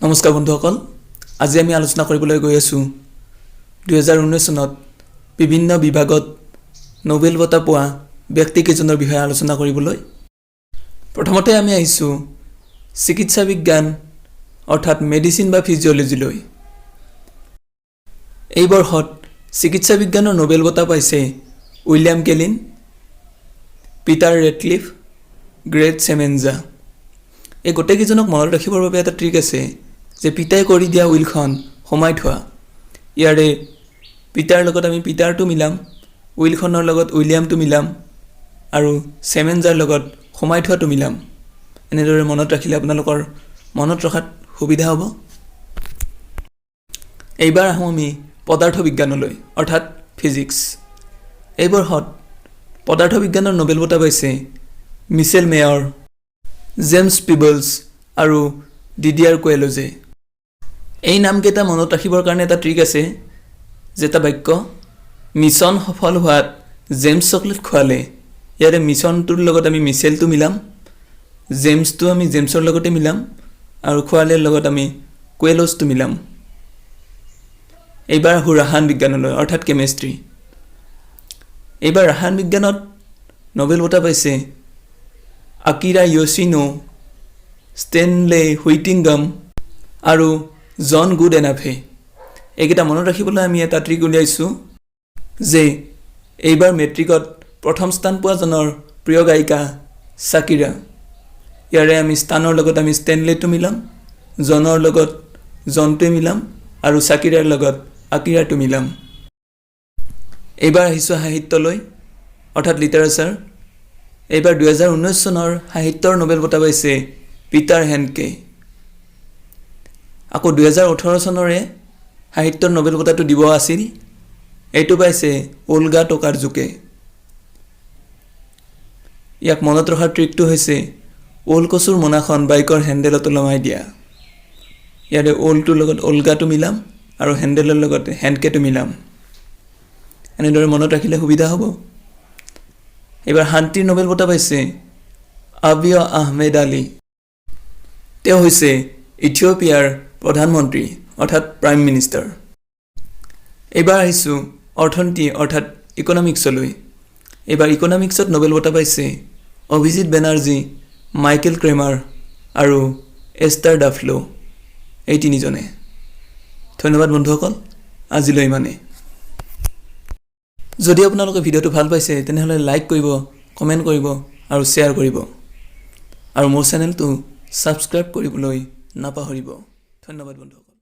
নমস্কাৰ বন্ধুসকল, আজি আমি আলোচনা কৰিবলৈ গৈ আছোঁ 2019 চনত বিভিন্ন বিভাগত নোবেল বঁটা পোৱা ব্যক্তিকেইজনৰ বিষয়ে আলোচনা কৰিবলৈ। প্ৰথমতে আমি আহিছোঁ চিকিৎসা বিজ্ঞান অৰ্থাৎ মেডিচিন বা ফিজিঅলজিলৈ। এই বৰ্ষত চিকিৎসা বিজ্ঞানৰ নোবেল বঁটা পাইছে William Kaelin, Peter Ratcliffe, Gregg Semenza. এই গোটেইকেইজনক মনত ৰাখিবৰ বাবে এটা ট্ৰিক আছে যে পিতাই কৰি দিয়া উইলখন সোমাই থোৱা। ইয়াৰে পিতাৰ লগত আমি পিটাৰটো মিলাম, উইলখনৰ লগত উইলিয়ামটো মিলাম আৰু সেমেঞ্জাৰ লগত সোমাই থোৱাটো মিলাম। এনেদৰে মনত ৰাখিলে আপোনালোকৰ মনত ৰখাত সুবিধা হ'ব। এইবাৰ আহোঁ আমি পদাৰ্থ বিজ্ঞানলৈ অৰ্থাৎ ফিজিক্স। এই বৰ্ষত পদাৰ্থ বিজ্ঞানৰ নোবেল বঁটা পাইছে মিচেল মেয়ৰ, জেমছ পিবলছ আৰু ডিডিয়াৰ কোৱেলজে। এই নামকেইটা মনত ৰাখিবৰ কাৰণে এটা ট্ৰিক আছে যে এটা বাক্য মিছন সফল হোৱাত জেমছ চকলেট খোৱালে। ইয়াৰে মিছনটোৰ লগত আমি মিচেলটো মিলাম, জেমছটো আমি জেমছৰ লগতে মিলাম আৰু খোৱালেৰ লগত আমি কোৱেলজটো মিলাম। এইবাৰ আহোঁ ৰসায়ন বিজ্ঞানলৈ অৰ্থাৎ কেমেষ্ট্ৰি। এইবাৰ ৰসায়ন বিজ্ঞানত নোবেল বঁটা পাইছে আকিৰা য়োশিনো, ষ্টেনলে হুইটিংগাম আৰু জন গুডএনাফে। এইকেইটা মনত ৰাখিবলৈ আমি এটা ট্ৰিক উলিয়াইছোঁ যে এইবাৰ মেট্ৰিকত প্ৰথম স্থান পোৱাজনৰ প্ৰিয় গায়িকা চাকিৰা। ইয়াৰে আমি স্থানৰ লগত আমি ষ্টেনলেটো মিলাম, জনৰ লগত জনটোৱে মিলাম আৰু চাকিৰাৰ লগত আকিৰাটো মিলাম। এইবাৰ আহিছোঁ সাহিত্যলৈ অৰ্থাৎ লিটাৰেচাৰ। এইবাৰ 2019 চনৰ সাহিত্যৰ নোবেল বঁটা পাইছে পিটাৰ হেণ্ডকে। আকৌ 2018 চনৰে সাহিত্যৰ নোবেল বঁটাটো দিব আছিল, এইটো পাইছে ওলগা টোকাৰজুকে। ইয়াক মনত ৰখাৰ ট্ৰিকটো হৈছে ওলকচুৰ মোনাখন বাইকৰ হেণ্ডেলত ওলমাই দিয়া। ইয়াৰে ওলটোৰ লগত ওলগাটো মিলাম আৰু হেণ্ডেলৰ লগত হেণ্ডকেটো মিলাম। এনেদৰে মনত ৰাখিলে সুবিধা হ'ব। এইবাৰ শান্তিৰ নোবেল বঁটা পাইছে আবিয় আহমেদ আলী। তেওঁ হৈছে ইথিঅ'পিয়াৰ প্ৰধানমন্ত্ৰী অৰ্থাৎ প্ৰাইম মিনিষ্টাৰ। এইবাৰ আহিছোঁ অৰ্থনীতি অৰ্থাৎ ইকনমিক্সলৈ। এইবাৰ ইকনমিক্সত নোবেল বঁটা পাইছে অভিজিত বেনাৰ্জী, মাইকেল ক্ৰেমাৰ আৰু এষ্টাৰ ডাফ্লো। এই তিনিজনে। ধন্যবাদ বন্ধুসকল, আজিলৈ ইমানেই। যদি আপোনালোকে ভিডিঅ'টো ভাল পাইছে তেনেহ'লে লাইক কৰিব, কমেণ্ট কৰিব আৰু শ্বেয়াৰ কৰিব আৰু মোৰ চেনেলটো ছাবস্ক্ৰাইব কৰিবলৈ নাপাহৰিব। ধন্যবাদ বন্ধুসকল।